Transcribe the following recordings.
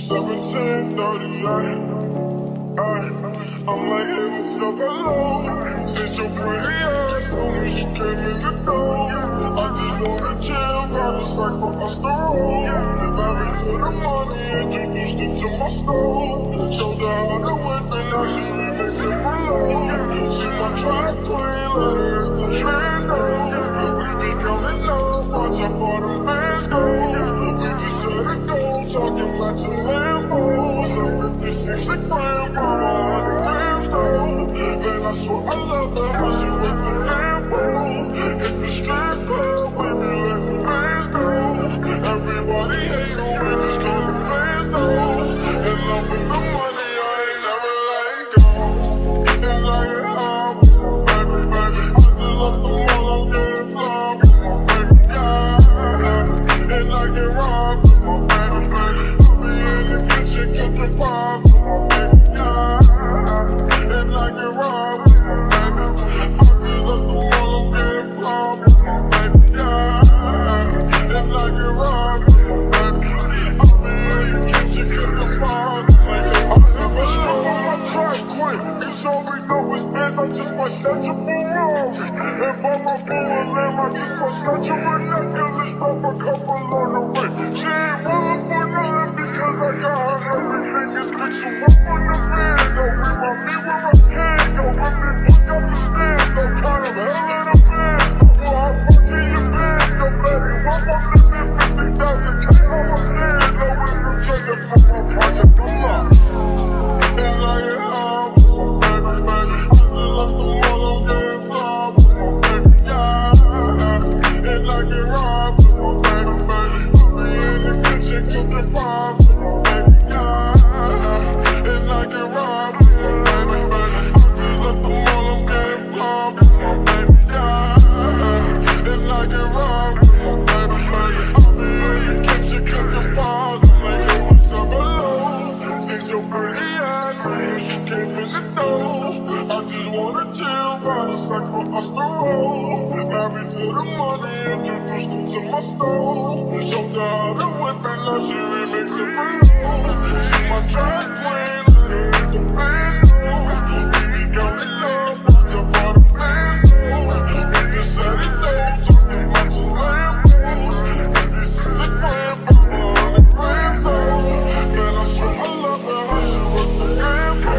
I'm like, hey, what's up, hello? Since your pretty ass told me she came in the door, I just wanna chill, got a sack for us to roll. Married to the money, introduced her to my stove. Showed her how to whip and now she remixing for low. She my track queen, let her hit the bando. We be counting up, watch how far them bands go. We just set it go, talking about your Lambos. 56 a gram, mama, 100 grams though. Man, I swear I love her, how she with the Lambo. Hit the strip club, we be letting bands go. Everybody hate on me, just call them fans though. And love is the money, I ain't never let go. And like it high with my baby. I just love the mall, I'm getting fly with my baby, yeah. And I get robbed with my baby. I be in the kitchen cooking pies with my baby, yeah. And I get robbed with my baby. I just love the mall, I'm getting fly with my baby, yeah. And I get robbed with my baby. I be in the kitchen cooking pies. I never slow on my track quick. Cause all we know is this, I just might snatch a Ferrari. And by my full lamb, I just might snatch a ridiculous, drop a couple on the way. She ain't willing for nothing because I got her everything is big. So up on the band, don't remind me where I can. Don't really look up the stand, don't kind of hell in a band. Well, I fuck in your bed, no better. If I'm living 50,000 K on my stand, no infiltrator for my project, I'm up. And like it high with my baby, baby. I just left the mall, I'm getting fly with my baby, yeah. And I get robbed with my baby, baby. I be in the kitchen cooking pies with my baby, yeah. And I get robbed with my baby, baby. I just left the mall, I'm getting fly with my baby, yeah. And I get robbed with my baby, baby. I be in the kitchen cooking pies. I'm like, hey, what's up, hello? Since your pretty ass, man, she came in the door. I just wanna chill, got a sack for us to roll. Married to the money, introduced her to my stove. Showed her how to whip and now she remixing for low. She my track queen, let her hit the bando. We be counting up, watch how far the bands go. We just set it down, talking about your Lambos. 56 a gram, 100 grams though. Man, I swear I love her, how she with the Lambo.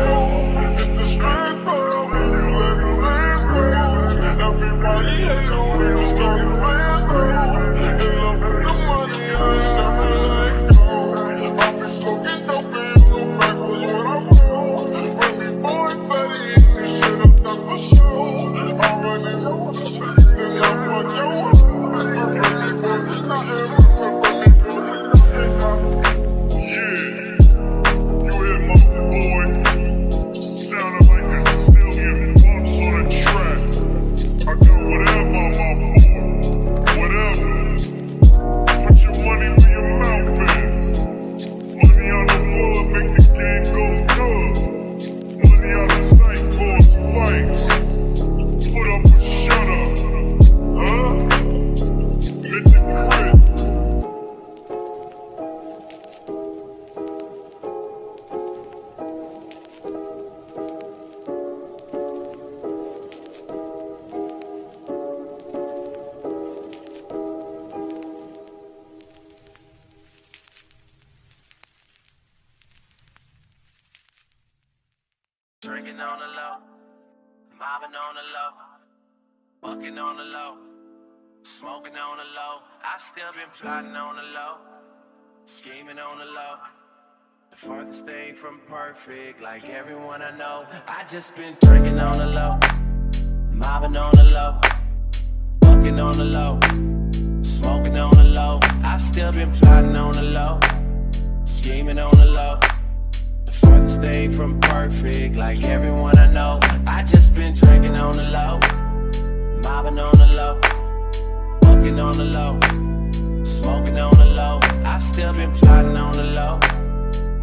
Hit the strip club, and you let the bands go. Everybody hate on me, just call them fans though. And love is the money, I ain't never let go. I be smoking dope and you go backwards when I roll. Bring me boy Betty, eat me shit up, that's for sure. I run in your street, then I fuck your hoe. Bring me boys and nothing, bring me boys and nothing. Yeah, you hear my boy? Sounding like this still getting bumps on the track. I do whatever, my boy, whatever. Put your money where your mouth is. Money on the board make the game go good. Money out of sight cause fights. Put up or shut up, huh? Hit the crib. Drinking on the low, mobbing on the low, bucking on the low, smoking on the low. I still been plotting on the low, scheming on the low. The farthest thing from perfect, like everyone I know. I just been drinking on the low, mobbing on the low, bucking on the low, smoking on the low. I still been plotting on the low, scheming on the low. The farthest thing from perfect, like everyone I know. I just been drinking on the low, mobbing on the low, bucking on the low, smoking on the low. I still been plotting on the low,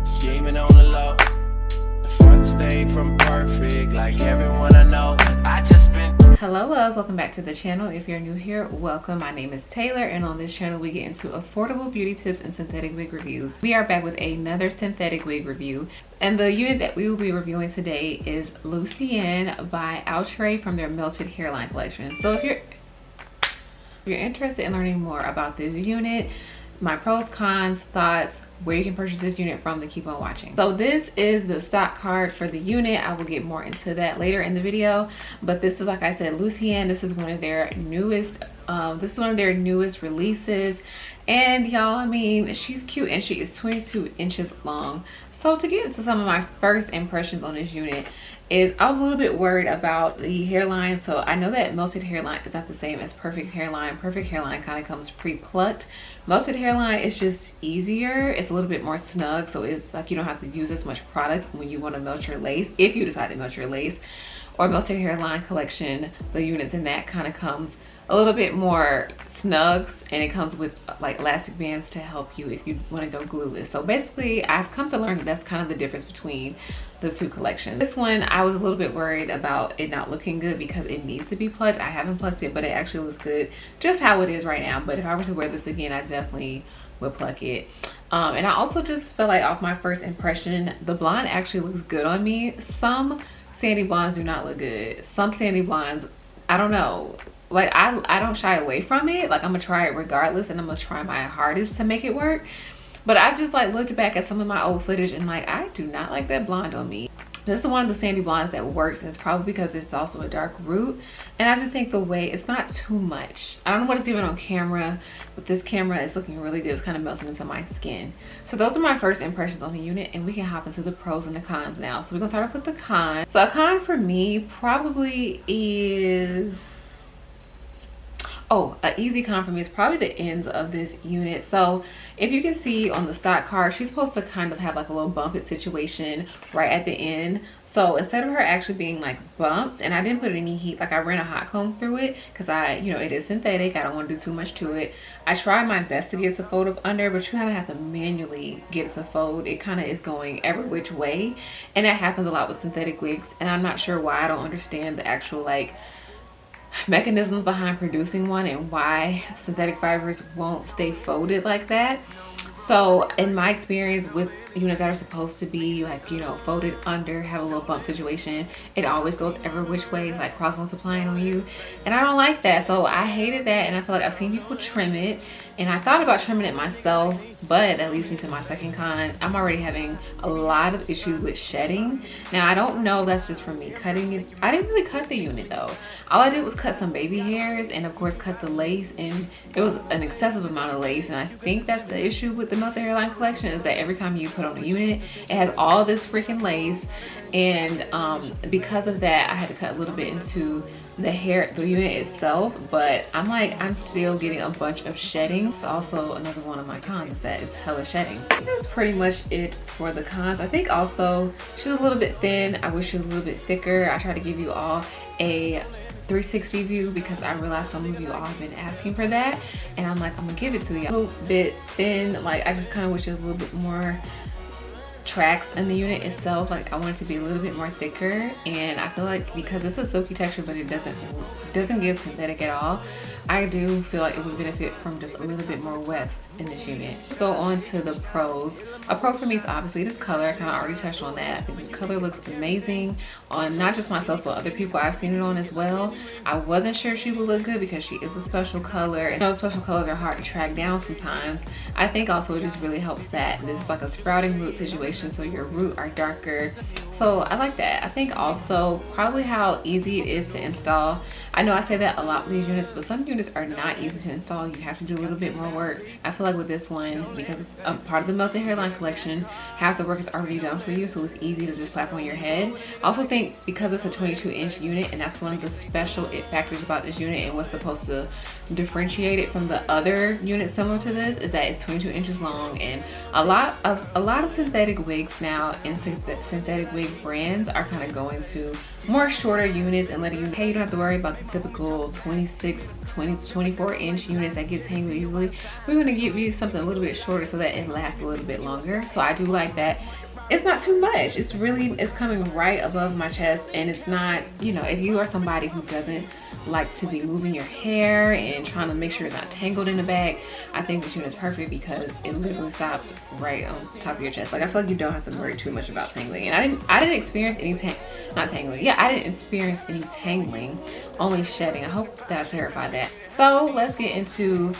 scheming on the low. The farthest thing from perfect, like everyone I know. I just been Hello loves, welcome back to the channel. If you're new here, welcome. My name is Taylor, and on this channel we get into affordable beauty tips and synthetic wig reviews. We are back with another synthetic wig review, and the unit that we will be reviewing today is Lucienne by Outre from their Melted Hairline collection. So if you're interested in learning more about this unit, my pros, cons, thoughts, where you can purchase this unit from, to keep on watching. So this is the stock card for the unit. I will get more into that later in the video, but this is, like I said, Lucienne. This is one of their newest releases, and y'all, I mean, she's cute and she is 22 inches long. So to get into some of my first impressions on this unit is I was a little bit worried about the hairline. So I know that melted hairline is not the same as perfect hairline. Perfect hairline kind of comes pre-plucked. Melted hairline is just easier. It's a little bit more snug, so it's like you don't have to use as much product when you want to melt your lace, if you decide to melt your lace. Or melted hairline collection, the units in that kind of comes a little bit more snugs, and it comes with like elastic bands to help you if you want to go glueless. So basically I've come to learn that that's kind of the difference between the two collections. This one I was a little bit worried about it not looking good because it needs to be plucked. I haven't plucked it, but it actually looks good just how it is right now. But if I were to wear this again, I definitely would pluck it. And I also just felt like, off my first impression, the blonde actually looks good on me. Some sandy blondes do not look good. Some sandy blondes, I don't know, like I don't shy away from it. Like I'm gonna try it regardless, and I'm gonna try my hardest to make it work. But I just like looked back at some of my old footage and like, I do not like that blonde on me. This is one of the sandy blondes that works, and it's probably because it's also a dark root. And I just think the way it's not too much. I don't know what it's giving on camera, but this camera is looking really good. It's kind of melting into my skin. So those are my first impressions on the unit, and we can hop into the pros and the cons now. So we're gonna start off with the cons. So a con for me probably is, an easy con for me is probably the ends of this unit. So if you can see on the stock card, she's supposed to kind of have like a little bumped situation right at the end. So instead of her actually being like bumped, and I didn't put any heat, like I ran a hot comb through it because it is synthetic. I don't want to do too much to it. I tried my best to get it to fold up under, but you kind of have to manually get it to fold. It kind of is going every which way, and that happens a lot with synthetic wigs, and I'm not sure why. I don't understand the actual like mechanisms behind producing one and why synthetic fibers won't stay folded like that. So in my experience with units that are supposed to be like, folded under, have a little bump situation, it always goes every which way. It's like cross multiplying on you, and I don't like that. So I hated that, and I feel like I've seen people trim it, and I thought about trimming it myself, but that leads me to my second con. I'm already having a lot of issues with shedding. Now I don't know if that's just from me cutting it. I didn't really cut the unit though. All I did was cut some baby hairs, and of course cut the lace, and it was an excessive amount of lace. And I think that's the issue with the Melted Hairline collection, is that every time you put on a unit, it has all this freaking lace, and because of that I had to cut a little bit into the unit itself. But I'm still getting a bunch of shedding. So also another one of my cons is that it's hella shedding. That's pretty much it for the cons. I think also she's a little bit thin. I wish she was a little bit thicker. I try to give you all a 360 view because I realize some of you all have been asking for that, and I'm like, I'm gonna give it to you. A little bit thin. Like I just kind of wish there was a little bit more tracks in the unit itself. Like I want it to be a little bit more thicker, and I feel like because it's a silky texture but it doesn't give synthetic at all, I do feel like it would benefit from just a little bit more weft in this unit. Let's go on to the pros. A pro for me is obviously this color. I kind of already touched on that. I think this color looks amazing on not just myself but other people I've seen it on as well. I wasn't sure she would look good because she is a special color, and those special colors are hard to track down sometimes. I think also it just really helps that this is like a sprouting root situation, so your root are darker. So I like that. I think also probably how easy it is to install. I know I say that a lot with these units, but some units are not easy to install. You have to do a little bit more work. I feel like with this one, because it's a part of the Melted Hairline collection, half the work is already done for you, so it's easy to just slap on your head. I also think because it's a 22-inch unit, and that's one of the special it factors about this unit, and what's supposed to differentiate it from the other units similar to this, is that it's 22 inches long. And a lot of synthetic wigs now and synthetic wig brands are kind of going to more shorter units and letting you, hey, you don't have to worry about the typical 26, 20 to 24 inch units that get tangled easily. We're going to give you something a little bit shorter so that it lasts a little bit longer. So I do like that. It's not too much. It's coming right above my chest, and it's not, if you are somebody who doesn't like to be moving your hair and trying to make sure it's not tangled in the back, I think this unit is perfect because it literally stops right on top of your chest. Like, I feel like you don't have to worry too much about tangling. And I didn't experience any not tangling. Yeah, I didn't experience any tangling, only shedding. I hope that I clarified that. So let's get into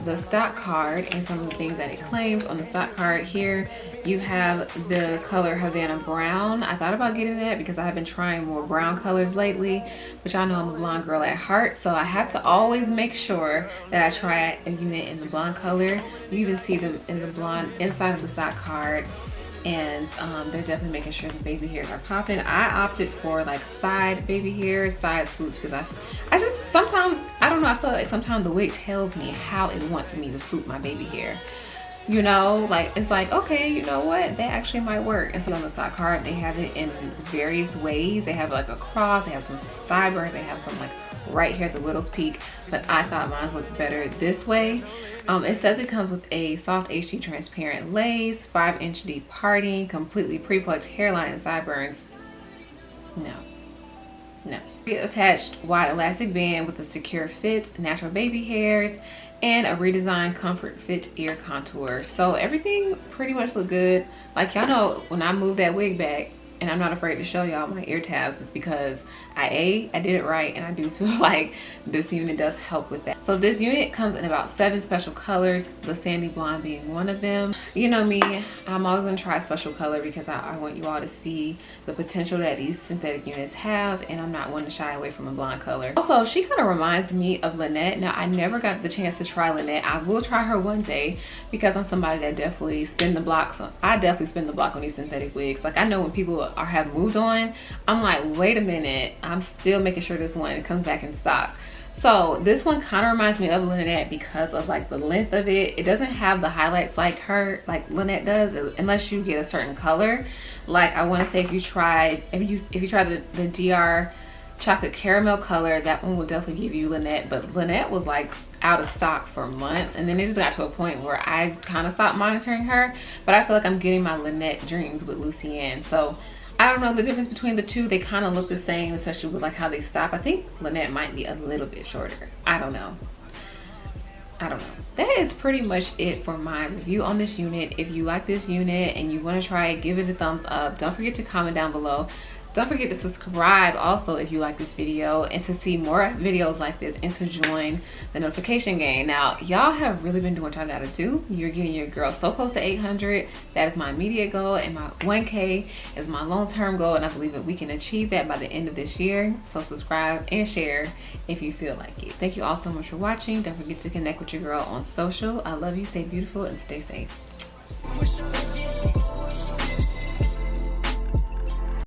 the stock card and some of the things that it claims. On the stock card here, you have the color Havana Brown. I thought about getting that because I have been trying more brown colors lately, which I know I'm a blonde girl at heart, so I have to always make sure that I try a unit in the blonde color. You even see them in the blonde inside of the stock card, and they're definitely making sure the baby hairs are popping. I opted for like side baby hairs, side swoops, because I just sometimes, I don't know, I feel like sometimes the wig tells me how it wants me to swoop my baby hair. You know, like, it's like, okay, you know what, that actually might work. And so on the stock card, they have it in various ways. They have like a cross, they have some sideburns, they have some like right here at the widow's peak, but I thought mine looked better this way. It says it comes with a soft HD transparent lace, 5-inch deep parting, completely pre-plucked hairline and sideburns. No. Attached wide elastic band with a secure fit, natural baby hairs, and a redesigned comfort fit ear contour. So everything pretty much looked good. Like, y'all know when I moved that wig back, and I'm not afraid to show y'all my ear tabs, is because I did it right, and I do feel like this unit does help with that. So this unit comes in about 7 special colors, the sandy blonde being one of them. You know me, I'm always gonna try a special color because I want you all to see the potential that these synthetic units have, and I'm not one to shy away from a blonde color. Also, she kind of reminds me of Lynette. Now, I never got the chance to try Lynette. I will try her one day because I'm somebody that definitely spin the block. So I definitely spin the block on these synthetic wigs. Like, I know when people have moved on, I'm like, wait a minute, I'm still making sure this one comes back in stock. So this one kind of reminds me of Lynette because of like the length of it. It doesn't have the highlights like Lynette does, unless you get a certain color. Like, I want to say if you try the DR chocolate caramel color, that one will definitely give you Lynette. But Lynette was like out of stock for months, and then it just got to a point where I kind of stopped monitoring her. But I feel like I'm getting my Lynette dreams with Lucienne. So I don't know the difference between the two. They kind of look the same, especially with like how they stop. I think Lynette might be a little bit shorter. I don't know. That is pretty much it for my review on this unit. If you like this unit and you want to try it, give it a thumbs up. Don't forget to comment down below. Don't forget to subscribe also if you like this video, and to see more videos like this, and to join the notification gang. Now, y'all have really been doing what y'all gotta do. You're getting your girl so close to 800. That is my immediate goal, and my 1K is my long-term goal, and I believe that we can achieve that by the end of this year. So subscribe and share if you feel like it. Thank you all so much for watching. Don't forget to connect with your girl on social. I love you. Stay beautiful and stay safe.